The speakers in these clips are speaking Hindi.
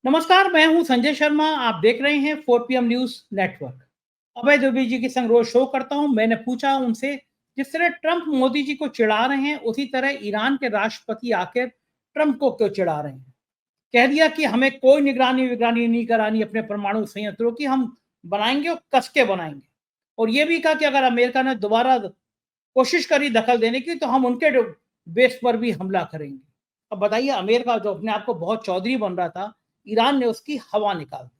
नमस्कार, मैं हूं संजय शर्मा। आप देख रहे हैं 4 PM न्यूज नेटवर्क। अभय दुबे जी के संग रोज शो करता हूं। मैंने पूछा उनसे, जिस तरह ट्रंप मोदी जी को चिढ़ा रहे हैं, उसी तरह ईरान के राष्ट्रपति आकर ट्रंप को क्यों चिढ़ा रहे हैं। कह दिया कि हमें कोई निगरानी विगरानी नहीं करानी अपने परमाणु संयंत्रों की, हम बनाएंगे और कस के बनाएंगे। और ये भी कहा कि अगर अमेरिका ने दोबारा कोशिश करी दखल देने की, तो हम उनके बेस पर भी हमला करेंगे। अब बताइए, अमेरिका जो अपने आप को बहुत चौधरी बन रहा था, ईरान ने उसकी हवा निकाल दी।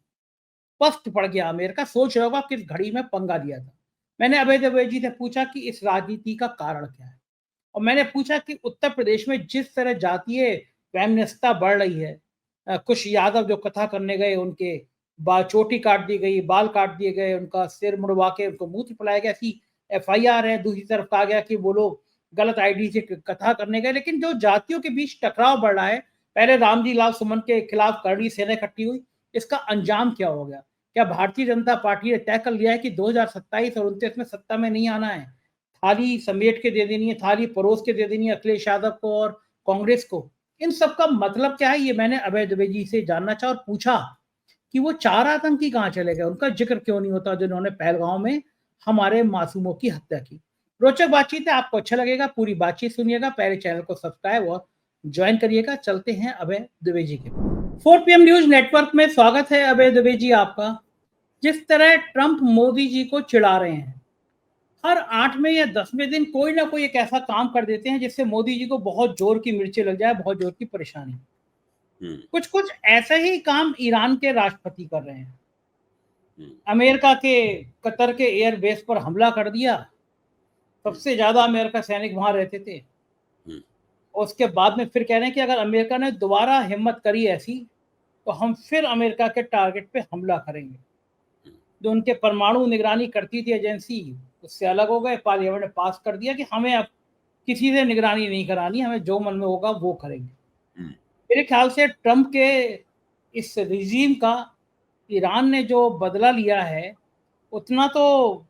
पस्त पड़ गया अमेरिका। सोच रहा होगा किस घड़ी में पंगा लिया था। मैंने अभय दुबे जी से पूछा कि इस राजनीति का कारण क्या है, और मैंने पूछा कि उत्तर प्रदेश में जिस तरह जातीय वैमनस्यता बढ़ रही है, कुछ यादव जो कथा करने गए, उनके चोटी काट दी गई, बाल काट दिए गए, उनका सिर मुड़वा के उनको मूत्र पिलाया गया, ऐसी FIR है। दूसरी तरफ कहा गया कि वो लोग गलत आईडी से कथा करने गए। लेकिन जो जातियों के बीच टकराव बढ़ रहा है, पहले रामजी लाल सुमन के खिलाफ करड़ी सेना इकट्ठी हुई, इसका अंजाम क्या हो गया। क्या भारतीय जनता पार्टी ने तय कर लिया है कि 2027 और 29 में सत्ता में नहीं आना है, थाली समेट के दे देनी है, थाली परोस के दे देनी है अखिलेश यादव को और कांग्रेस को। इन सब का मतलब क्या है, ये मैंने अभय दुबे जी से जानना चाहा और पूछा कि वो 4 आतंकी कहाँ चले गए, उनका जिक्र क्यों नहीं होता जिन्होंने पहलगांव में हमारे मासूमों की हत्या की। रोचक बातचीत है, आपको अच्छा लगेगा। पूरी बातचीत सुनिएगा। पहले चैनल को सब्सक्राइब और ज्वाइन करिएगा। चलते हैं अभय दुबे जी के 4 PM न्यूज नेटवर्क में। स्वागत है अभय दुबे जी आपका। जिस तरह ट्रंप मोदी जी को चिढ़ा रहे हैं, हर 8वें या 10वें दिन कोई ना कोई एक ऐसा काम कर देते हैं जिससे मोदी जी को बहुत जोर की मिर्ची लग जाए, बहुत जोर की परेशानी। कुछ कुछ ऐसे ही काम ईरान के राष्ट्रपति कर रहे हैं। अमेरिका के कतर के एयरबेस पर हमला कर दिया। सबसे ज्यादा अमेरिका सैनिक वहां रहते थे। और उसके बाद में फिर कह रहे हैं कि अगर अमेरिका ने दोबारा हिम्मत करी ऐसी, तो हम फिर अमेरिका के टारगेट पे हमला करेंगे। जो उनके परमाणु निगरानी करती थी एजेंसी, उससे अलग हो गए। पार्लियामेंट ने पास कर दिया कि हमें अब किसी से निगरानी नहीं करानी, हमें जो मन में होगा वो करेंगे। मेरे ख्याल से ट्रंप के इस रिजीम का ईरान ने जो बदला लिया है, उतना तो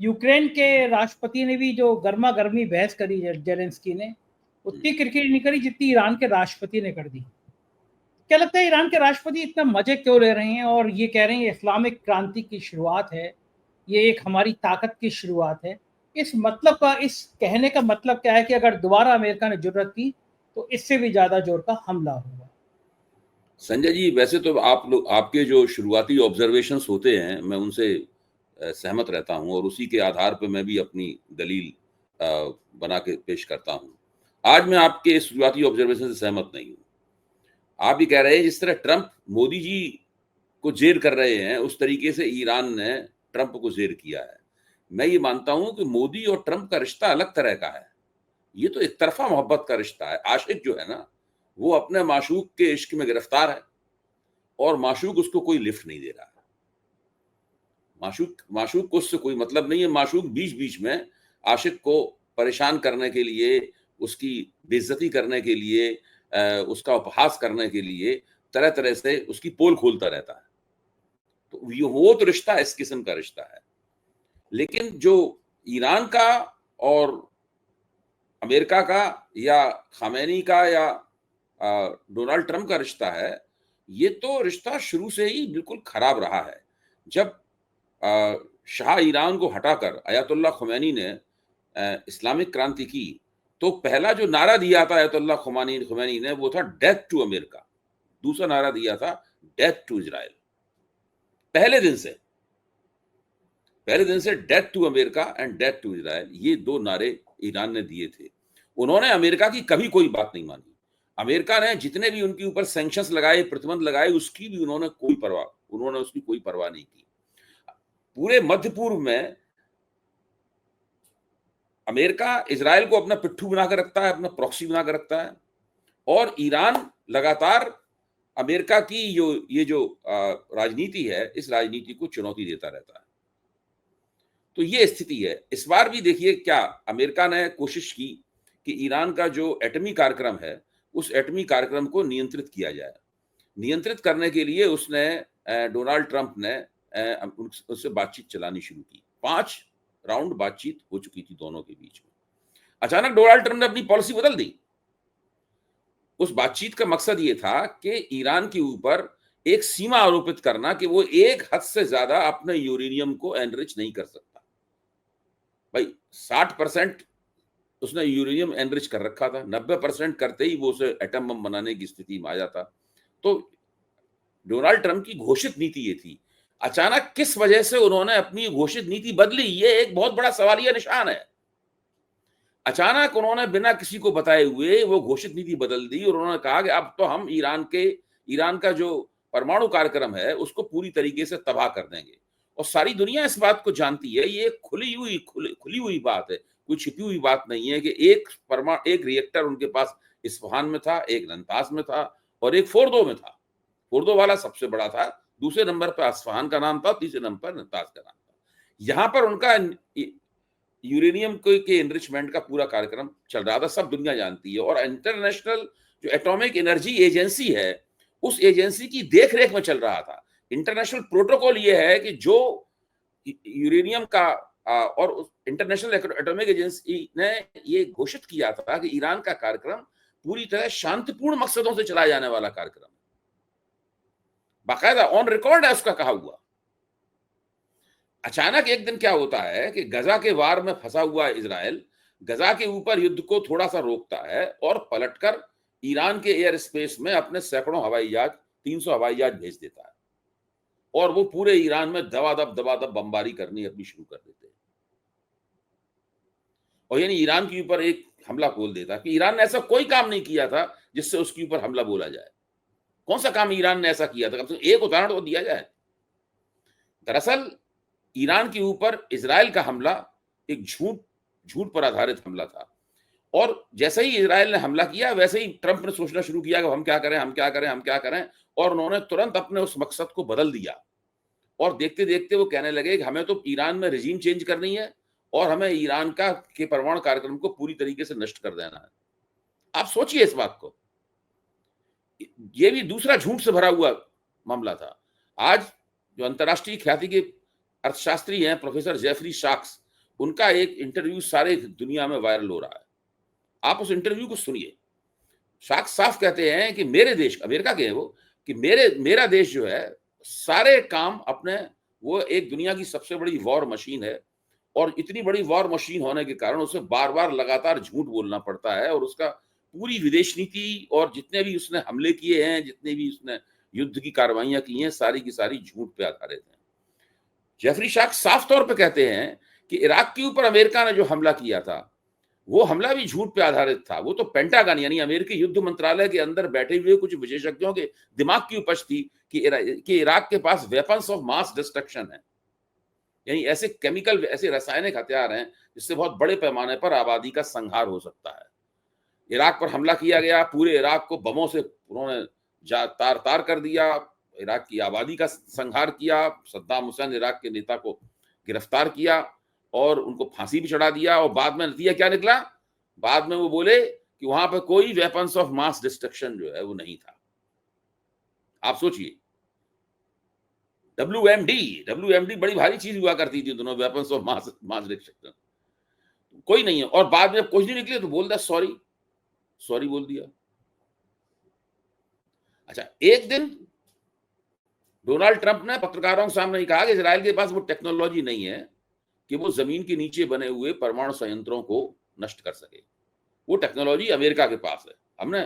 यूक्रेन के राष्ट्रपति ने भी जो गर्मा गर्मी बहस करी जेलेंस्की ने, उतनी क्रिकेट नहीं करी जितनी ईरान के राष्ट्रपति ने कर दी। क्या लगता है, ईरान के राष्ट्रपति इतना मजे क्यों ले रहे हैं और ये कह रहे हैं इस्लामिक क्रांति की शुरुआत है, ये एक हमारी ताकत की शुरुआत है। इस मतलब का, इस कहने का मतलब क्या है कि अगर दोबारा अमेरिका ने जरूरत की, तो इससे भी ज्यादा जोर का हमला होगा। संजय जी, वैसे तो आप लोग, आपके जो शुरुआती ऑब्जर्वेशंस होते हैं, मैं उनसे सहमत रहता हूं और उसी के आधार पर मैं भी अपनी दलील बना के पेश करता हूं। आज मैं आपके शुरुआती ऑब्जर्वेशन से सहमत नहीं हूं। आप भी कह रहे हैं जिस तरह ट्रंप मोदी जी को जेर कर रहे हैं, उस तरीके से ईरान ने ट्रंप को जेर किया है। मैं ये मानता हूं कि मोदी और ट्रंप का रिश्ता अलग तरह का है। ये तो एक तरफा मोहब्बत का रिश्ता है। आशिक जो है ना, वो अपने माशूक के इश्क में गिरफ्तार है और माशूक उसको कोई लिफ्ट नहीं दे रहा है। माशूक को उससे कोई मतलब नहीं है। माशूक बीच बीच में आशिक को परेशान करने के लिए, उसकी बेइज्जती करने के लिए, उसका उपहास करने के लिए तरह तरह से उसकी पोल खोलता रहता है। तो वो तो रिश्ता इस किस्म का रिश्ता है। लेकिन जो ईरान का और अमेरिका का या खामेनी का या डोनाल्ड ट्रंप का रिश्ता है, ये तो रिश्ता शुरू से ही बिल्कुल खराब रहा है। जब शाह ईरान को हटाकर अयतुल्ला खुमैनी ने इस्लामिक क्रांति की, तो पहला जो नारा दिया था अयतुल्ला खुमैनी ने, वो था डेथ टू अमेरिका। दूसरा नारा दिया था डेथ टू इजराइल। पहले दिन से death to America and death to Israel, ये दो नारे ईरान ने दिए थे। उन्होंने अमेरिका की कभी कोई बात नहीं मानी। अमेरिका ने जितने भी उनके ऊपर सैंक्शंस लगाए, प्रतिबंध लगाए, उसकी भी उन्होंने उसकी कोई परवाह नहीं की। पूरे मध्य पूर्व में अमेरिका इजराइल को अपना पिट्ठू बनाकर रखता है, अपना प्रॉक्सी बनाकर रखता है, और ईरान लगातार अमेरिका की ये जो राजनीति है, इस राजनीति को चुनौती देता रहता है। तो ये स्थिति है। इस बार भी देखिए, क्या अमेरिका ने कोशिश की कि ईरान का जो एटमी कार्यक्रम है, उस एटमी कार्यक्रम को नियंत्रित किया जाए। नियंत्रित करने के लिए उसने डोनाल्ड ट्रंप ने उससे बातचीत चलानी शुरू की। 5 राउंड बातचीत हो चुकी थी दोनों के बीच में। अचानक डोनाल्ड ट्रंप ने अपनी पॉलिसी बदल दी। उस बातचीत का मकसद ये था कि ईरान के ऊपर एक सीमा आरोपित करना कि वो एक हद से ज्यादा अपने यूरेनियम को एनरिच नहीं कर सकता। भाई 60% उसने यूरेनियम एनरिच कर रखा था, 90% करते ही वो उसे एटम बम बनाने की स्थिति में आ जाता। तो डोनाल्ड ट्रंप की घोषित नीति ये थी। अचानक किस वजह से उन्होंने अपनी घोषित नीति बदली, ये एक बहुत बड़ा सवालिया निशान है। अचानक उन्होंने बिना किसी को बताए हुए वो घोषित नीति बदल दी और उन्होंने कहा कि अब तो हम ईरान का जो परमाणु कार्यक्रम है उसको पूरी तरीके से तबाह कर देंगे। और सारी दुनिया इस बात को जानती है, ये खुली हुई बात है, कोई छिपी हुई बात नहीं है कि एक रिएक्टर उनके पास इस्फहान में था, एक नंतास में था और एक फोर्दो में था। फोर्दो वाला सबसे बड़ा था, दूसरे नंबर पर इस्फहान का नाम था, तीसरे नंबर पर नंतास का नाम था। यहां पर उनका यूरेनियम के एनरिचमेंट का पूरा कार्यक्रम चल रहा था, सब दुनिया जानती है। और इंटरनेशनल जो एटॉमिक एनर्जी एजेंसी है, उस एजेंसी की देखरेख में चल रहा था। इंटरनेशनल प्रोटोकॉल ये है कि जो यूरेनियम का और इंटरनेशनल एटॉमिक एजेंसी ने ये घोषित किया था कि ईरान का कार्यक्रम पूरी तरह शांतिपूर्ण मकसदों से चलाया जाने वाला कार्यक्रम, बाकायदा ऑन रिकॉर्ड है उसका कहा हुआ। अचानक एक दिन क्या होता है कि गजा के वार में फंसा हुआ इजराइल गजा के ऊपर युद्ध को थोड़ा सा रोकता है और पलटकर ईरान के एयर स्पेस में अपने सैकड़ों हवाई जहाज, 300 हवाई जहाज भेज देता है और वो पूरे ईरान में दबादब बमबारी करनी अपनी शुरू कर देते हैं। और यानी ईरान के ऊपर एक हमला बोल देता है कि ईरान ने ऐसा कोई काम नहीं किया था जिससे उसके ऊपर हमला बोला जाए। कौन सा काम ईरान ने ऐसा किया था, कम से कम एक उदाहरण तो दिया जाए। दरअसल ईरान के ऊपर इजराइल का हमला एक झूठ पर आधारित हमला था। और जैसे ही इजराइल ने हमला किया वैसे ही ट्रंप ने सोचना शुरू किया कि हम क्या करें, और उन्होंने तुरंत अपने उस मकसद को बदल दिया। और देखते देखते वो कहने लगे कि हमें तो ईरान में रेजिम चेंज करनी है और हमें ईरान के परमाणु कार्यक्रम को पूरी तरीके से नष्ट कर देना है। आप सोचिए इस बात को, ये भी दूसरा झूठ से भरा हुआ मामला था। आज जो अंतर्राष्ट्रीय ख्याति के अर्थशास्त्री हैं प्रोफेसर जेफरी साक्स, उनका एक इंटरव्यू सारे दुनिया में वायरल हो रहा है। आप उस इंटरव्यू को सुनिए। साक्स साफ कहते हैं कि मेरे देश, अमेरिका के हैं वो, कि मेरा देश जो है सारे काम अपने, वो एक दुनिया की सबसे बड़ी वॉर मशीन है और इतनी बड़ी वॉर मशीन होने के कारण उसे बार बार लगातार झूठ बोलना पड़ता है और उसका पूरी विदेश नीति और जितने भी उसने हमले किए हैं, जितने भी उसने युद्ध की कार्रवाइयां की हैं, सारी की सारी झूठ पे आधारित हैं। जेफरी साक्स साफ तौर पे कहते हैं कि इराक के ऊपर अमेरिका ने जो हमला किया था वो हमला भी झूठ पे आधारित था। वो तो पेंटागन यानी अमेरिकी युद्ध मंत्रालय के अंदर बैठे हुए कुछ विशेषज्ञों के दिमाग की उपज थी कि इराक के पास वेपन्स ऑफ मास डिस्ट्रक्शन है, यानी ऐसे केमिकल, ऐसे रासायनिक हथियार हैं जिससे बहुत बड़े पैमाने पर आबादी का संहार हो सकता है। इराक पर हमला किया गया, पूरे इराक को बमों से उन्होंने तार तार कर दिया, इराक की आबादी का संहार किया, सद्दाम हुसैन इराक के नेता को गिरफ्तार किया और उनको फांसी भी चढ़ा दिया। और बाद में नतीजा क्या निकला, बाद में वो बोले कि वहां पर कोई वेपन्स ऑफ मास डिस्ट्रक्शन जो है वो नहीं था। आप सोचिए, WMD बड़ी भारी चीज हुआ करती थी दोनों, वेपन्स ऑफ मास डिस्ट्रक्शन, कोई नहीं है। और बाद में कुछ नहीं निकले तो बोल दिया सॉरी बोल दिया। अच्छा, एक दिन डोनाल्ड ट्रंप ने पत्रकारों के सामने कहा कि इजराइल के पास वो टेक्नोलॉजी नहीं है कि वो जमीन के नीचे बने हुए परमाणु संयंत्रों को नष्ट कर सके। वो टेक्नोलॉजी अमेरिका के पास है। हमने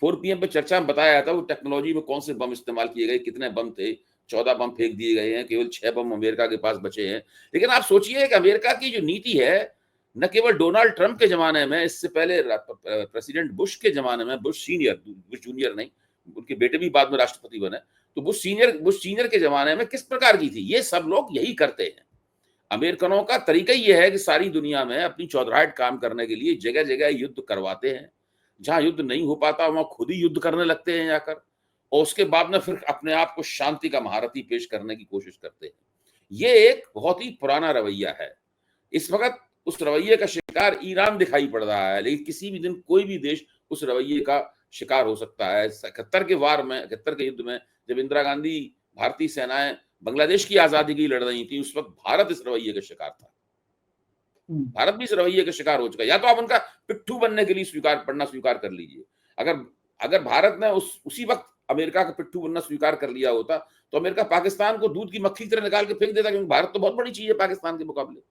4 PM पे चर्चा में बताया था वो टेक्नोलॉजी में कौन से बम इस्तेमाल किए गए, कितने बम थे, 14 बम फेंक दिए गए हैं, केवल 6 बम अमेरिका के पास बचे हैं। लेकिन आप सोचिए कि अमेरिका की जो नीति है, न केवल डोनाल्ड ट्रंप के जमाने में, इससे पहले प्रेसिडेंट बुश के जमाने में, बुश जूनियर नहीं, उनके बेटे भी बाद में राष्ट्रपति बने, तो बुश सीनियर के जमाने में किस प्रकार की थी, ये सब लोग यही करते हैं। अमेरिकनों का तरीका यह है कि सारी दुनिया में अपनी चौधराहट काम करने के लिए जगह जगह युद्ध करवाते हैं, जहां युद्ध नहीं हो पाता वहां खुद ही युद्ध करने लगते हैं जाकर, और उसके बाद में फिर अपने आप को शांति का महारथी पेश करने की कोशिश करते हैं। ये एक बहुत ही पुराना रवैया है। इस वक्त उस रवैये का शिकार ईरान दिखाई पड़ रहा है, लेकिन किसी भी दिन कोई भी देश उस रवैये का शिकार हो सकता है। 71 के युद्ध में जब इंदिरा गांधी, भारतीय सेनाएं बांग्लादेश की आजादी की लड़ रही थी, उस वक्त भारत इस रवैये का शिकार था। भारत भी इस रवैये का शिकार हो चुका है। या तो आप उनका पिट्ठू बनने के लिए स्वीकार कर लीजिए। अगर भारत ने उसी वक्त अमेरिका का पिट्ठू बनना स्वीकार कर लिया होता तो अमेरिका पाकिस्तान को दूध की मक्खी की तरह निकाल के फेंक देता, क्योंकि भारत तो बहुत बड़ी चीज है पाकिस्तान के मुकाबले।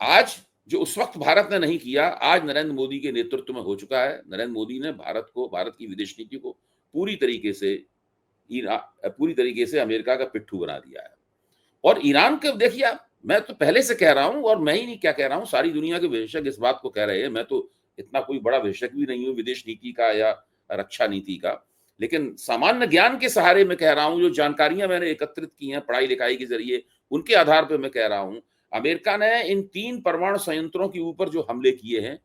आज जो उस वक्त भारत ने नहीं किया, आज नरेंद्र मोदी के नेतृत्व में हो चुका है। नरेंद्र मोदी ने भारत की विदेश नीति को पूरी तरीके से अमेरिका का पिट्ठू बना दिया है। और ईरान के देखिए आप, मैं तो पहले से कह रहा हूं, और मैं ही नहीं क्या कह रहा हूं, सारी दुनिया के विशेषज्ञ इस बात को कह रहे हैं। मैं तो इतना कोई बड़ा विशेषज्ञ भी नहीं हूं विदेश नीति का या रक्षा नीति का, लेकिन सामान्य ज्ञान के सहारे मैं कह रहा हूं, जो जानकारियां मैंने एकत्रित की हैं पढ़ाई लिखाई के जरिए, उनके आधार पर मैं कह रहा हूं, अमेरिका ने इन 3 परमाणु संयंत्रों के ऊपर जो हमले किए हैं,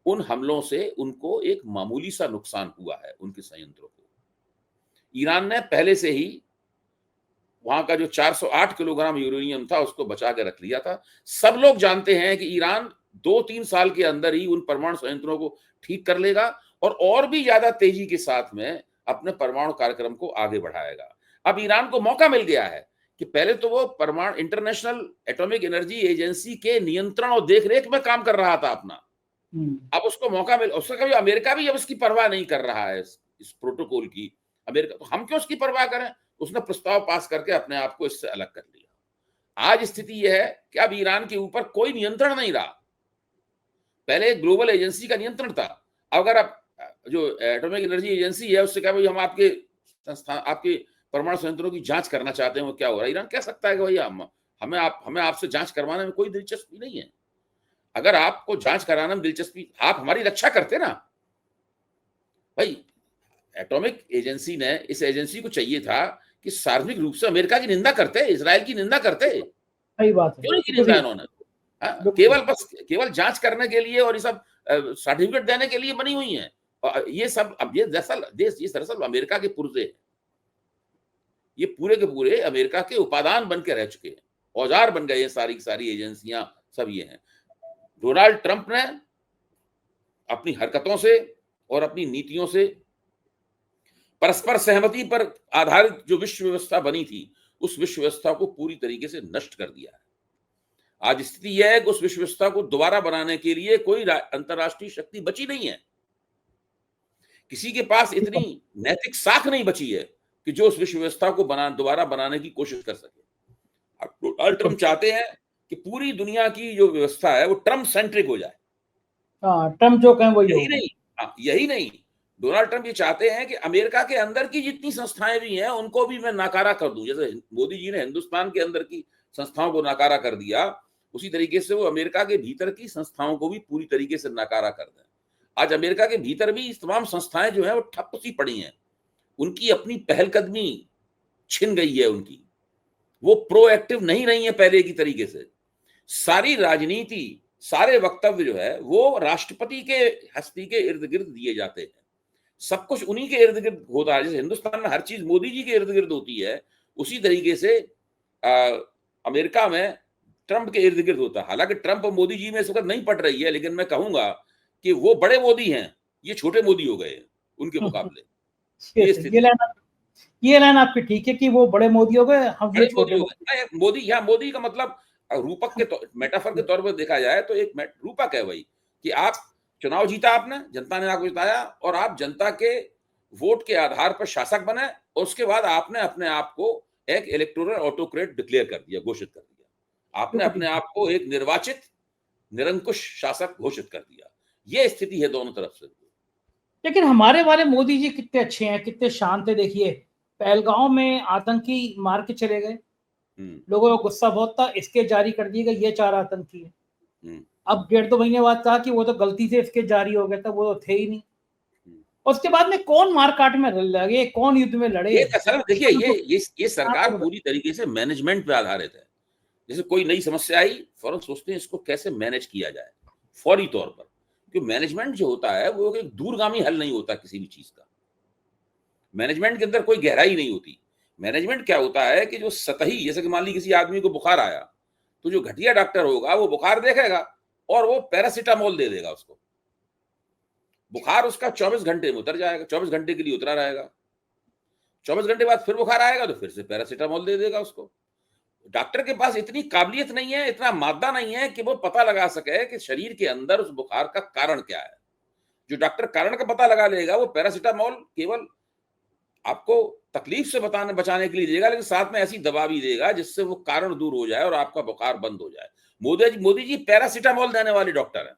उन हमलों से उनको एक मामूली सा नुकसान हुआ है, उनके संयंत्रों को। ईरान ने पहले से ही वहां का जो 408 किलोग्राम यूरेनियम था उसको बचा के रख लिया था। सब लोग जानते हैं कि ईरान 2-3 साल के अंदर ही उन परमाणु संयंत्रों को ठीक कर लेगा और भी ज्यादा तेजी के साथ में अपने परमाणु कार्यक्रम को आगे बढ़ाएगा। अब ईरान को मौका मिल गया है कि पहले तो वो परमाणु इंटरनेशनल एटॉमिक एनर्जी एजेंसी के नियंत्रण और देखरेख में काम कर रहा था अपना। अब उसको मौका मिल, उसका कभी अमेरिका भी अब उसकी परवाह नहीं कर रहा है इस प्रोटोकॉल की। अमेरिका तो हम क्यों उसकी परवाह करें, उसने प्रस्ताव पास करके अपने आप को इससे अलग कर लिया। आज स्थिति यह है कि अब ईरान के ऊपर कोई नियंत्रण नहीं रहा। पहले एक ग्लोबल एजेंसी का नियंत्रण था, अगर अब जो एटॉमिक एनर्जी एजेंसी है उससे कहा भाई हम आपके परमाणु संयंत्रों की जांच करना चाहते हैं, वो क्या हो रहा है, ईरान कह सकता है कि भैया हमें आपसे जांच करवाने में कोई दिलचस्पी नहीं है। अगर आपको जांच कराने में दिलचस्पी, आप हमारी रक्षा करते ना भाई। एटॉमिक एजेंसी ने, इस एजेंसी को चाहिए था कि सार्वजनिक रूप से अमेरिका की निंदा करते, इजराइल की निंदा करते। सही बात है, क्यों नहीं की निंदा इन्होंने? केवल जांच करने के लिए और ये सब सर्टिफिकेट देने के लिए बनी हुई है। और ये सब अब ये दरअसल अमेरिका के पुर्जे हैं। ये पूरे के पूरे अमेरिका के उपादान बन के रह चुके हैं, औजार बन गए हैं, सारी की सारी एजेंसियां सब ये हैं। डोनाल्ड ट्रंप ने अपनी हरकतों से और अपनी नीतियों से परस्पर सहमति पर आधारित जो विश्व व्यवस्था बनी थी, उस विश्व व्यवस्था को पूरी तरीके से नष्ट कर दिया है। आज स्थिति यह है कि उस विश्व व्यवस्था को दोबारा बनाने के लिए कोई अंतरराष्ट्रीय शक्ति बची नहीं है। किसी के पास इतनी नैतिक साख नहीं बची है कि जो उस विश्व व्यवस्था को दोबारा बनाने की कोशिश कर सके। अब डोनाल्ड ट्रंप चाहते हैं कि पूरी दुनिया की जो व्यवस्था है वो ट्रंप सेंट्रिक हो जाए। ट्रंप जो कहें वही यही नहीं, डोनाल्ड ट्रंप ये चाहते हैं कि अमेरिका के अंदर की जितनी संस्थाएं भी हैं उनको भी मैं नाकारा कर दूं। जैसे मोदी जी ने हिंदुस्तान के अंदर की संस्थाओं को नाकारा कर दिया, उसी तरीके से वो अमेरिका के भीतर की संस्थाओं को भी पूरी तरीके से नाकारा कर दें। आज अमेरिका के भीतर भी तमाम संस्थाएं जो है वो ठप सी पड़ी हैं, उनकी अपनी पहलकदमी छिन गई है उनकी, वो प्रोएक्टिव नहीं रही है पहले की तरीके से। सारी राजनीति, सारे वक्तव्य जो है वो राष्ट्रपति के हस्ती के इर्द गिर्द दिए जाते हैं, सब कुछ उन्हीं के इर्द गिर्द होता है। जैसे हिंदुस्तान में हर चीज मोदी जी के इर्द गिर्द होती है, उसी तरीके से अमेरिका में ट्रंप के इर्द गिर्द होता है। हालांकि ट्रंप और मोदी जी में इस वक्त नहीं पड़ रही है, लेकिन मैं कहूंगा कि वो बड़े मोदी हैं, ये छोटे मोदी हो गए उनके मुकाबले। ये लाइन आपकी ठीक है कि वो बड़े मोदी हो गए, हम ये छोटे मोदी। यहाँ मोदी का मतलब रूपक के मेटाफर के तौर पर देखा जाए तो एक रूपक है वही, कि आप चुनाव जीता, आपने, जनता ने आपको जिताया और आप जनता के वोट के आधार पर शासक बने, और उसके बाद आपने अपने आप को एक इलेक्टोरल ऑटोक्रेट डिक्लेयर कर दिया, घोषित कर दिया। आपने अपने आप को एक निर्वाचित निरंकुश शासक घोषित कर दिया। ये स्थिति है दोनों तरफ से। लेकिन हमारे वाले मोदी जी कितने अच्छे हैं, कितने शांत है। देखिए पहलगांव में आतंकी मार के चले गए, लोगों को गुस्सा बहुत था, इसके जारी कर दिए गए, ये 4 आतंकी है। अब 1.5-2 महीने बाद कहा कि वो तो गलती से इसके जारी हो गया था, वो तो थे ही नहीं। उसके बाद में कौन मारकाट में लगे, कौन युद्ध में लड़े। देखिए ये सरकार पूरी तरीके से मैनेजमेंट पे आधारित है। जैसे कोई नई समस्या आई, फौरन सोचते हैं इसको कैसे मैनेज किया जाए फौरी तौर पर, क्योंकि मैनेजमेंट जो होता है वो एक दूरगामी हल नहीं होता किसी भी चीज का। मैनेजमेंट के अंदर कोई गहराई नहीं होती। मैनेजमेंट क्या होता है कि जो सतही, जैसे कि मान ली किसी आदमी को बुखार आया, तो जो घटिया डॉक्टर होगा वो बुखार देखेगा और वो पैरासीटामोल दे देगा उसको। बुखार उसका 24 घंटे में उतर जाएगा, 24 घंटे के लिए उतरा रहेगा। 24 घंटे बाद फिर बुखार आएगा तो फिर से पैरासीटामोल दे देगा उसको। डॉक्टर के पास इतनी काबिलियत नहीं है, इतना मादा नहीं है कि वो पता लगा सके कि शरीर के अंदर उस बुखार का कारण क्या है। जो डॉक्टर कारण का पता लगा लेगा वो पैरासिटामोल केवल आपको तकलीफ से बचाने के लिए देगा, लेकिन साथ में ऐसी दवा भी देगा जिससे वो कारण दूर हो जाए और आपका बुखार बंद हो जाए। मोदी जी पैरासिटामोल देने वाले डॉक्टर हैं।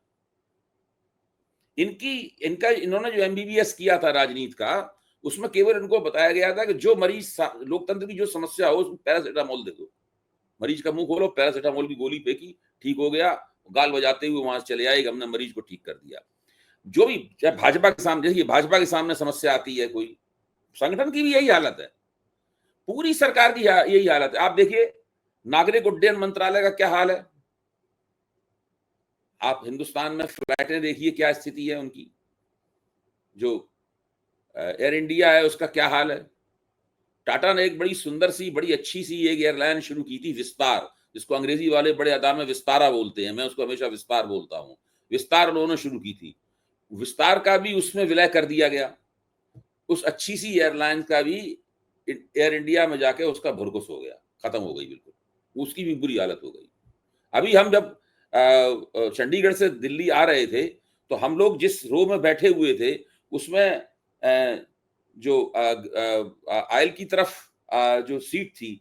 इन्होंने जो एमबीबीएस किया था राजनीति का, उसमें केवल इनको बताया गया था कि जो मरीज लोकतंत्र की जो समस्या हो उसमें पैरासिटामोल दे दो। मरीज का मुंह खोलो, पैरासिटामोल की गोली फेंकी, ठीक हो गया, गाल बजाते हुए वहां से चले आए, हमने मरीज को ठीक कर दिया। जो भी चाहे भाजपा के सामने, देखिए भाजपा के सामने समस्या आती है, कोई संगठन की भी यही हालत है, पूरी सरकार की यही हालत है। आप देखिए नागरिक उड्डयन मंत्रालय का क्या हाल है, आप हिंदुस्तान में फ्लाइटें देखिए क्या स्थिति है उनकी, जो एयर इंडिया है उसका क्या हाल है। टाटा ने एक बड़ी सुंदर सी, बड़ी अच्छी सी एक एयरलाइन शुरू की थी, विस्तार, जिसको अंग्रेजी वाले बड़े अदा में विस्तारा बोलते हैं, मैं उसको हमेशा विस्तार बोलता हूं। विस्तार उन्होंने शुरू की थी, विस्तार का भी उसमें विलय कर दिया गया। उस अच्छी सी एयरलाइन का भी एयर इंडिया में जाके उसका भुरकुस हो गया, खत्म हो गई बिल्कुल, उसकी भी बुरी हालत हो गई। अभी हम जब चंडीगढ़ से दिल्ली आ रहे थे तो हम लोग जिस रो में बैठे हुए थे उसमें जो आयल की तरफ जो सीट थी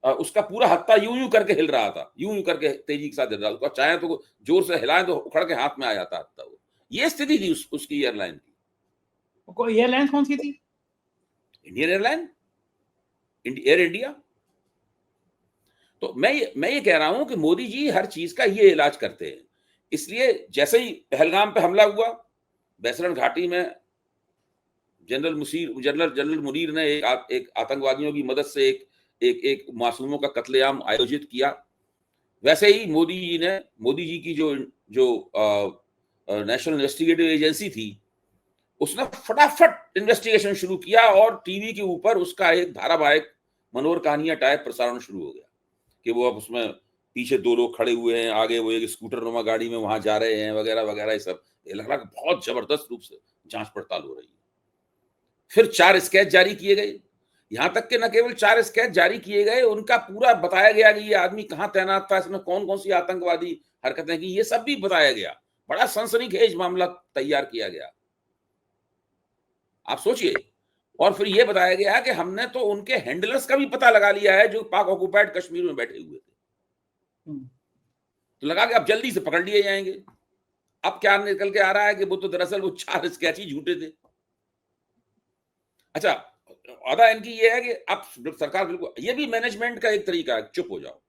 उसका पूरा हत्था यूं यूं करके हिल रहा था, यूं यूं करके तेजी के साथ हिल रहा था, चाहे तो जोर से हिलाएं तो उखड़ के हाथ में आ जाता हत्था। वो ये स्थिति थी उसकी एयरलाइन की। एयरलाइन कौन सी थी? Indian airline, air India. तो मैं ये कह रहा हूं कि मोदी जी हर चीज का ये इलाज करते हैं। इसलिए जैसे ही पहलगाम पे हमला हुआ, बैसरण घाटी में जनरल मुनीर ने एक आतंकवादियों की मदद से एक मासूमों का कत्लेआम आयोजित किया। वैसे ही मोदी जी की जो नेशनल इन्वेस्टिगेटिव एजेंसी थी, उसने फटाफट इन्वेस्टिगेशन शुरू किया और टीवी के ऊपर उसका एक धारावाहिक मनोहर कहानियां टाइप प्रसारण शुरू हो गया कि वो अब उसमें पीछे 2 लोग खड़े हुए हैं, आगे वो एक स्कूटर नुमा गाड़ी में वहां जा रहे हैं, वगैरह वगैरह। ये सब लग रहा बहुत जबरदस्त रूप से जांच पड़ताल हो रही है। फिर 4 स्केच जारी किए गए, यहां तक कि न केवल 4 स्केच जारी किए गए, उनका पूरा बताया गया कि ये आदमी कहां तैनात था, इसने कौन कौन सी आतंकवादी हरकतें की, ये सब भी बताया गया। बड़ा सनसनीखेज मामला तैयार किया गया, आप सोचिए। और फिर ये बताया गया कि हमने तो उनके हैंडलर्स का भी पता लगा लिया है जो पाक ऑक्युपाइड कश्मीर में बैठे हुए थे। तो लगा कि अब जल्दी से पकड़ लिए जाएंगे। अब क्या निकल के आ रहा है कि वो तो दरअसल वो 4 स्केच ही झूठे थे। अच्छा, अदा इनकी ये है कि अब सरकार बिल्कुल, ये भी मैनेजमेंट का एक तरीका है, चुप हो जाओ,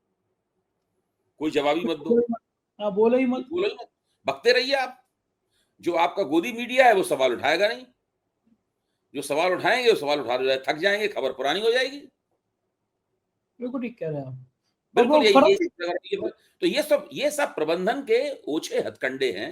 कोई जवाब ही मत दो, बोलो ही मत, बकते रहिए आप। जो आपका गोदी मीडिया है वो सवाल उठाएगा नहीं, जो सवाल उठाएंगे वो सवाल उठा थक जाएंगे, खबर पुरानी हो जाएगी। बिल्कुल ठीक कह रहे हैं आप। बिल्कुल तो ये सब प्रबंधन के ओछे हथकंडे हैं,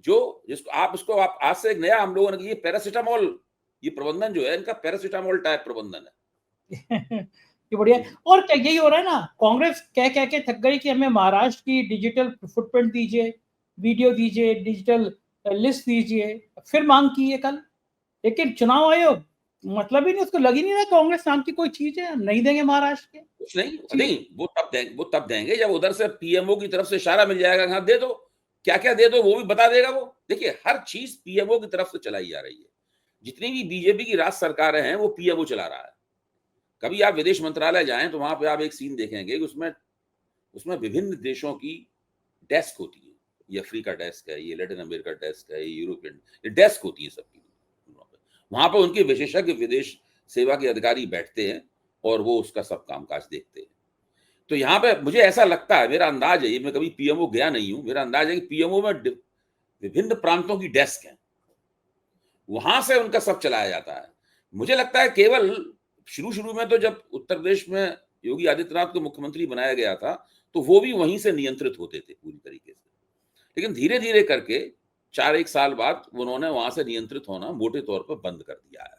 जिसको आप आज से एक नया हम लोगों ने, ये पैरासिटामोल, ये प्रबंधन जो है इनका पैरासिटामोल टाइप प्रबंधन है। ये बढ़िया। और क्या यही हो रहा है ना, कांग्रेस कह के थक गई कि हमें महाराष्ट्र की डिजिटल फुटप्रिंट दीजिए, वीडियो दीजिए, डिजिटल लिस्ट दीजिए, फिर मांग की है कल। लेकिन चुनाव आयोग मतलब ही नहीं, उसको लग ही नहीं रहा कांग्रेस नाम की कोई चीज है, नहीं देंगे महाराष्ट्र के। कुछ नहीं, वो तब देंगे जब उधर से पीएमओ की तरफ से इशारा मिल जाएगा, हाँ दे दो, क्या क्या दे दो वो भी बता देगा वो। देखिए हर चीज पीएमओ की तरफ से चलाई जा रही है, जितनी भी बीजेपी की राज्य सरकारें हैं वो पीएमओ चला रहा है। कभी आप विदेश मंत्रालय जाएं तो वहां पे आप एक सीन देखेंगे कि उसमें विभिन्न देशों की डेस्क होती है, ये अफ्रीका डेस्क है, ये लैटिन अमेरिका डेस्क है, ये यूरोपियन डेस्क होती है सबकी। वहां पर उनके विशेषज्ञ विदेश सेवा के अधिकारी बैठते हैं और वो उसका सब कामकाज देखते हैं। तो यहाँ पे मुझे ऐसा लगता है, मेरा अंदाज है, ये मैं कभी पीएमओ गया नहीं हूं, मेरा अंदाज है कि पीएमओ में विभिन्न प्रांतों की डेस्क है, वहां से उनका सब चलाया जाता है। मुझे लगता है केवल शुरू में तो जब उत्तर प्रदेश में योगी आदित्यनाथ को मुख्यमंत्री बनाया गया था तो वो भी वहीं से नियंत्रित होते थे पूरी तरीके से, लेकिन धीरे धीरे करके 4-1 साल बाद उन्होंने वहां से नियंत्रित होना मोटे तौर पर बंद कर दिया है।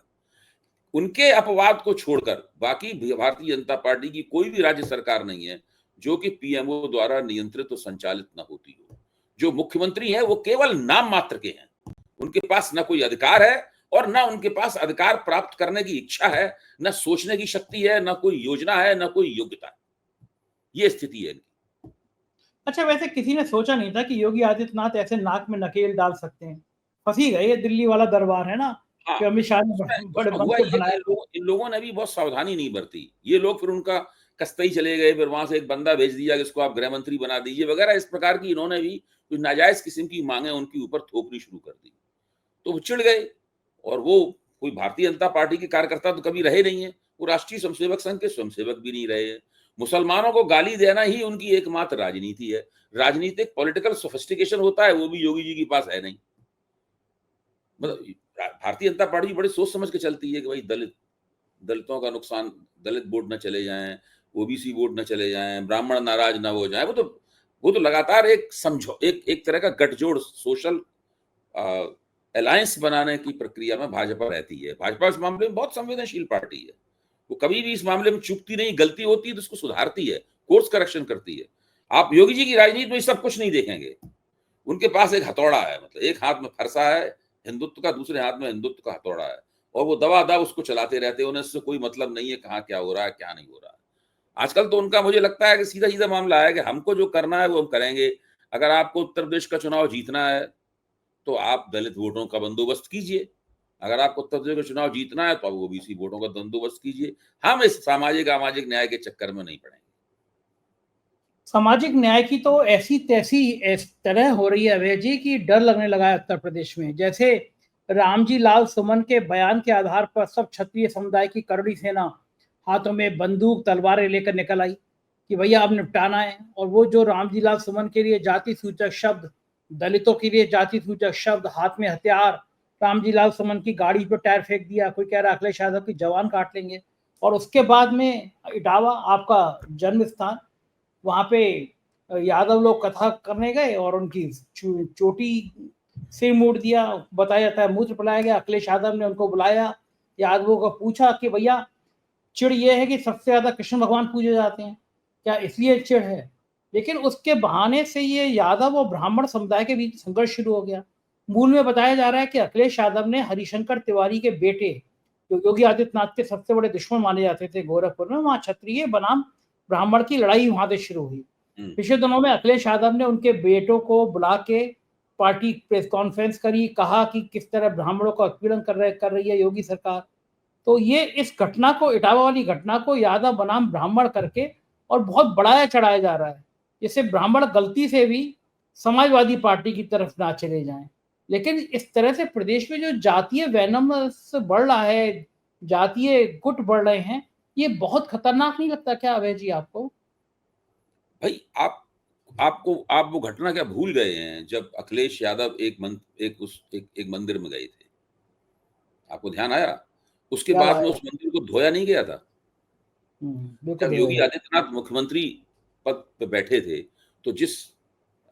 उनके अपवाद को छोड़कर बाकी भारतीय जनता पार्टी की कोई भी राज्य सरकार नहीं है जो कि पीएमओ द्वारा नियंत्रित और संचालित न होती हो। जो मुख्यमंत्री हैं वो केवल नाम मात्र के हैं, उनके पास न कोई अधिकार है और न उनके पास अधिकार प्राप्त करने की इच्छा है, न सोचने की शक्ति है, न कोई योजना है, न कोई योग्यता है। ये स्थिति है। अच्छा, वैसे किसी ने सोचा नहीं था कि योगी आदित्यनाथ ऐसे नाक में नकेल डाल सकते हैं, फंस ही गए, ये दिल्ली वाला दरबार है ना, हाँ, कि अमित शाह ने बड़े उसमें बम हुआ के ये कि बनाए। इन लोगों ने भी बहुत सावधानी नहीं बरती। ये लोग फिर उनका कस्ते ही चले गए, फिर वहां से एक बंदा भेज दिया कि इसको आप गृह मंत्री बना दीजिए वगैरह, इस प्रकार की इन्होंने भी कुछ नाजायज किस्म की मांगे उनके ऊपर थोपनी शुरू कर दी। तो वो चिढ़ गए, और वो कोई भारतीय जनता पार्टी के कार्यकर्ता तो कभी रहे नहीं है, वो राष्ट्रीय स्वयंसेवक संघ के स्वयंसेवक भी नहीं रहे हैं। मुसलमानों को गाली देना ही उनकी एकमात्र राजनीति है। राजनीतिक पॉलिटिकल सोफिस्टिकेशन होता है, वो भी योगी जी के पास है नहीं। मतलब भारतीय जनता पार्टी बड़ी सोच समझ के चलती है कि भाई दलितों का नुकसान, दलित वोट न चले जाएं, ओबीसी वोट न चले जाएं, ब्राह्मण नाराज ना हो जाए। वो तो लगातार एक समझो एक तरह का गठजोड़, सोशल अलायंस बनाने की प्रक्रिया में भाजपा रहती है। भाजपा इस मामले में बहुत संवेदनशील पार्टी है। वो कभी भी इस मामले में चूकती नहीं, गलती होती है तो उसको सुधारती है, कोर्स करेक्शन करती है। आप योगी जी की राजनीति में ये सब कुछ नहीं देखेंगे। उनके पास एक हथौड़ा है, मतलब एक हाथ में फरसा है हिंदुत्व का, दूसरे हाथ में हिंदुत्व का हथौड़ा है, और वो दबादब उसको चलाते रहते हैं। उन्हें इससे कोई मतलब नहीं है कहाँ क्या हो रहा है, क्या नहीं हो रहा है। आजकल तो उनका मुझे लगता है कि सीधा सीधा मामला है कि हमको जो करना है वो हम करेंगे। अगर आपको उत्तर प्रदेश का चुनाव जीतना है तो आप दलित वोटों का बंदोबस्त कीजिए। अगर आपको उत्तर प्रदेश का चुनाव जीतना है तो आप ओबीसी वोटों का बंदोबस्त कीजिए। हम इस सामाजिक सामाजिक न्याय के चक्कर में नहीं पड़ेंगे। सामाजिक न्याय की तो ऐसी तैसी इस तरह हो रही है अभय जी की डर लगने लगा है उत्तर प्रदेश में। जैसे रामजी लाल सुमन के बयान के आधार पर सब क्षत्रिय समुदाय की करड़ी सेना हाथों में बंदूक तलवारें लेकर निकल आई कि भैया अब निपटाना है। और वो जो रामजी लाल सुमन के लिए जाति सूचक शब्द, दलितों के लिए जाति सूचक शब्द, हाथ में हथियार, रामजी लाल सुमन की गाड़ी पर टायर फेंक दिया, कोई कह रहा अखिलेश यादव की जवान काट लेंगे। और उसके बाद में इटावा आपका जन्म स्थान, वहां पे यादव लोग कथा करने गए और उनकी चोटी सिर मोड़ दिया। बताया जाता है मूत्र पिलाया गया। अखिलेश यादव ने उनको बुलाया, यादवों को पूछा कि भैया चिड़ ये है कि सबसे ज्यादा कृष्ण भगवान पूजे जाते हैं, क्या इसलिए चिड़ है? लेकिन उसके बहाने से ये यादव और ब्राह्मण समुदाय के बीच संघर्ष शुरू हो गया। मूल में बताया जा रहा है कि अखिलेश यादव ने हरिशंकर तिवारी के बेटे, जो योगी आदित्यनाथ के सबसे बड़े दुश्मन माने जाते थे गोरखपुर में, वहां क्षत्रिय बनाम ब्राह्मण की लड़ाई वहां से शुरू हुई। पिछले दिनों में अखिलेश यादव ने उनके बेटों को बुला के पार्टी प्रेस कॉन्फ्रेंस करी, कहा कि किस तरह ब्राह्मणों का उत्पीड़न कर रही है योगी सरकार। तो ये इस घटना को, इटावा वाली घटना को यादव बनाम ब्राह्मण करके और बहुत बढ़ाया चढ़ाया जा रहा है, जिससे ब्राह्मण गलती से भी समाजवादी पार्टी की तरफ ना चले जाएं। लेकिन इस तरह से प्रदेश में जो जातीय वैनम बढ़ रहा है, जातीय गुट बढ़ रहे हैं, ये बहुत खतरनाक नहीं लगता क्या अभय जी आपको? भाई आप वो घटना क्या भूल गए हैं जब अखिलेश यादव एक मंदिर में गए थे? आपको ध्यान आया? उसके याद बाद में आया। उस मंदिर को धोया नहीं गया था। बिल्कुल जब नहीं योगी होगा। आदित्यनाथ मुख्यमंत्री पद पे बैठे थे तो जिस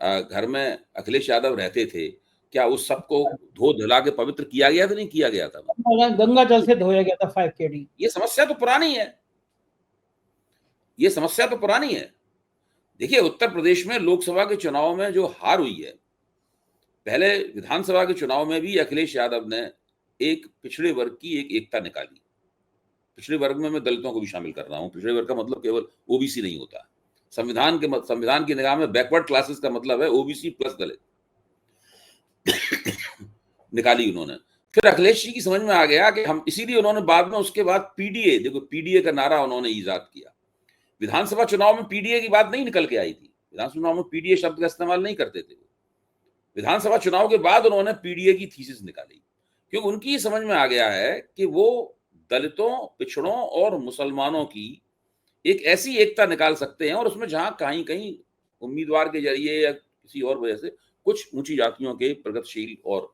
घर में अखिलेश यादव रहते थे, क्या उस सबको धो धुला के पवित्र किया गया था? नहीं किया गया था। गंगा जल से धोया गया था 5 KD। ये समस्या तो पुरानी है। ये समस्या तो पुरानी है। देखिए, उत्तर प्रदेश में लोकसभा के चुनाव में जो हार हुई है, पहले विधानसभा के चुनाव में भी अखिलेश यादव ने एक पिछड़े वर्ग की एक एकता निकाली। पिछड़े वर्ग में मैं दलितों को भी शामिल कर रहा हूं। पिछड़े वर्ग का मतलब केवल ओबीसी नहीं होता। संविधान की निगाह में बैकवर्ड क्लासेस का मतलब है ओबीसी प्लस दलित। निकाली उन्होंने। फिर अखिलेश जी की समझ में आ गया कि हम, इसीलिए उन्होंने बाद में उसके बाद पीडीए, देखो पीडीए का नारा उन्होंने ईजाद किया। विधानसभा चुनाव में पीडीए की बात नहीं निकल के आई थी। विधानसभा चुनाव में पीडीए शब्द का इस्तेमाल नहीं करते थे। विधानसभा चुनाव के बाद उन्होंने पीडीए की थीसिस निकाली, क्योंकि उनकी ये समझ में आ गया है कि वो दलितों, पिछड़ों और मुसलमानों की एक ऐसी एकता निकाल सकते हैं, और उसमें जहां कहीं कहीं उम्मीदवार के जरिए या किसी और वजह से कुछ ऊंची जातियों के प्रगतिशील और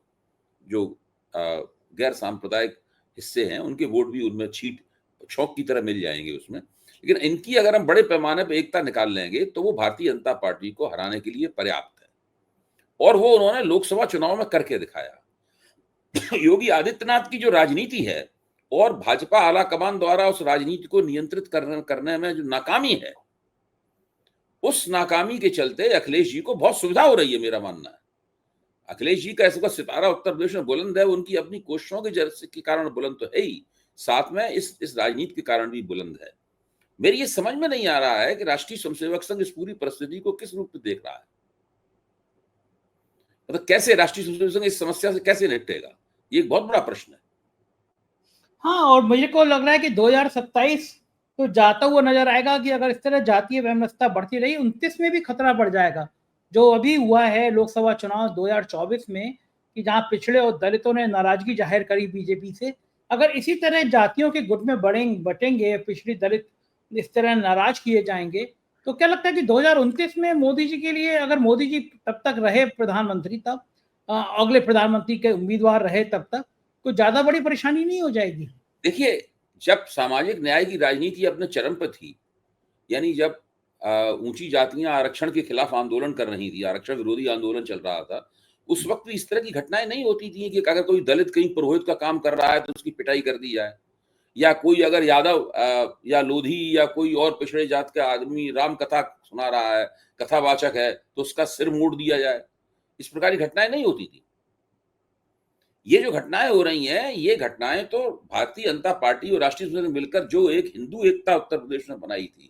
जो गैर सांप्रदायिक हिस्से हैं, उनके वोट भी उनमें छीट छौंक की तरह मिल जाएंगे उसमें। लेकिन इनकी अगर हम बड़े पैमाने पर एकता निकाल लेंगे तो वो भारतीय जनता पार्टी को हराने के लिए पर्याप्त है, और वो उन्होंने लोकसभा चुनाव में करके दिखाया। योगी आदित्यनाथ की जो राजनीति है और भाजपा आलाकमान द्वारा उस राजनीति को नियंत्रित करने में जो नाकामी है, उस नाकामी के चलते अखिलेश जी को बहुत सुविधा हो रही है, मेरा मानना है। अखिलेश जी का ऐसा सितारा उत्तर प्रदेश में बुलंद है, उनकी अपनी कोशिशों के कारण बुलंद तो है ही, साथ में इस राजनीति के कारण भी बुलंद है। मेरी ये समझ में नहीं आ रहा है कि राष्ट्रीय स्वयंसेवक संघ इस पूरी परिस्थिति को किस रूप में देख रहा है। मतलब कैसे राष्ट्रीय स्वयंसेवक संघ इस समस्या से कैसे निपटेगा? ये एक बहुत बड़ा प्रश्न है। हाँ, और मुझे को लग रहा है कि 2027 तो जाता हुआ नजर आएगा कि अगर इस तरह जातीय वैमनस्यता बढ़ती रही 29 में भी खतरा बढ़ जाएगा। जो अभी हुआ है लोकसभा चुनाव 2024 में कि जहां पिछड़े और दलितों ने नाराजगी जाहिर करी बीजेपी से, अगर इसी तरह जातियों के गुट में बटेंगे पिछड़ी दलित इस तरह नाराज किए जाएंगे, तो क्या लगता है कि 2029 में मोदी जी के लिए, अगर मोदी जी तब तक रहे प्रधानमंत्री, तब अगले प्रधानमंत्री के उम्मीदवार रहे तब तक, कोई ज्यादा बड़ी परेशानी नहीं हो जाएगी? देखिए, जब सामाजिक न्याय की राजनीति अपने चरम पर थी, यानी जब ऊंची जातियां आरक्षण के खिलाफ आंदोलन कर रही थी, आरक्षण विरोधी आंदोलन चल रहा था, उस वक्त भी इस तरह की घटनाएं नहीं होती थी कि अगर कोई दलित कहीं पुरोहित का काम कर रहा है तो उसकी पिटाई कर दी जाए, या कोई अगर यादव या लोधी या कोई और पिछड़े जात का आदमी राम कथा सुना रहा है, कथावाचक है, तो उसका सिर मोड़ दिया जाए। इस प्रकार की घटनाएं नहीं होती थी। ये जो घटनाएं हो रही हैं, ये घटनाएं तो भारतीय जनता पार्टी और राष्ट्रीय स्वयंसेवक संघ मिलकर जो एक हिंदू एकता उत्तर प्रदेश में बनाई थी,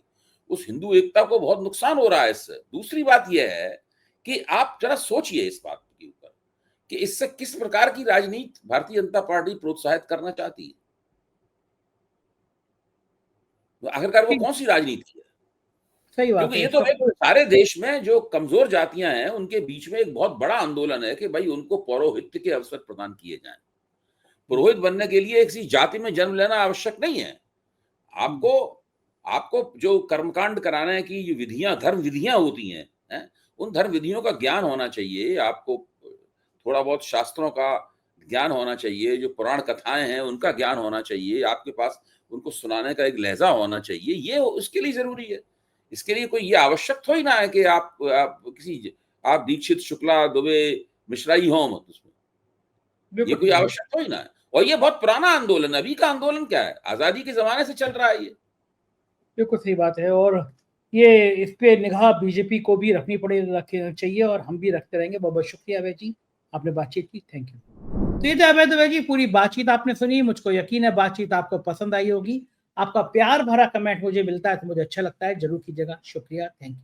उस हिंदू एकता को बहुत नुकसान हो रहा है इससे। दूसरी बात यह है कि आप जरा सोचिए इस बात के ऊपर कि इससे किस प्रकार की राजनीति भारतीय जनता पार्टी प्रोत्साहित करना चाहती है। तो आखिरकार वो कौन सी राजनीति है? सही बात क्योंकि है। ये तो एक सारे देश में जो कमजोर जातियां हैं उनके बीच में एक बहुत बड़ा आंदोलन है कि भाई उनको पौरोहित्य के अवसर प्रदान किए जाएं। पुरोहित बनने के लिए किसी जाति में जन्म लेना आवश्यक नहीं है। आपको आपको जो कर्मकांड कराने की जो विधियां, धर्म विधियां होती हैं, उन धर्म विधियों का ज्ञान होना चाहिए। आपको थोड़ा बहुत शास्त्रों का ज्ञान होना चाहिए, जो पुराण कथाएं हैं उनका ज्ञान होना चाहिए, आपके पास उनको सुनाने का एक लहजा होना चाहिए। ये उसके लिए जरूरी है। इसके लिए कोई ये आवश्यक थोड़ी ना है कि आप दीक्षित, शुक्ला, दुबे, मिश्रा ही हो मत उसमें। ये कोई आवश्यक थोड़ी ना है। और ये बहुत पुराना आंदोलन है। अभी का आंदोलन क्या है? आजादी के जमाने से चल रहा है ये। बिल्कुल सही बात है। और ये इस पे निगाह बीजेपी को भी रखनी चाहिए और हम भी रखते रहेंगे। बहुत बहुत शुक्रिया अभय जी, आपने बातचीत की। Thank you. तो ये तो अभय जी, पूरी बातचीत आपने सुनी। मुझको यकीन है बातचीत आपको पसंद आई होगी। आपका प्यार भरा कमेंट मुझे मिलता है तो मुझे अच्छा लगता है। जरूर कीजिएगा। शुक्रिया। Thank you.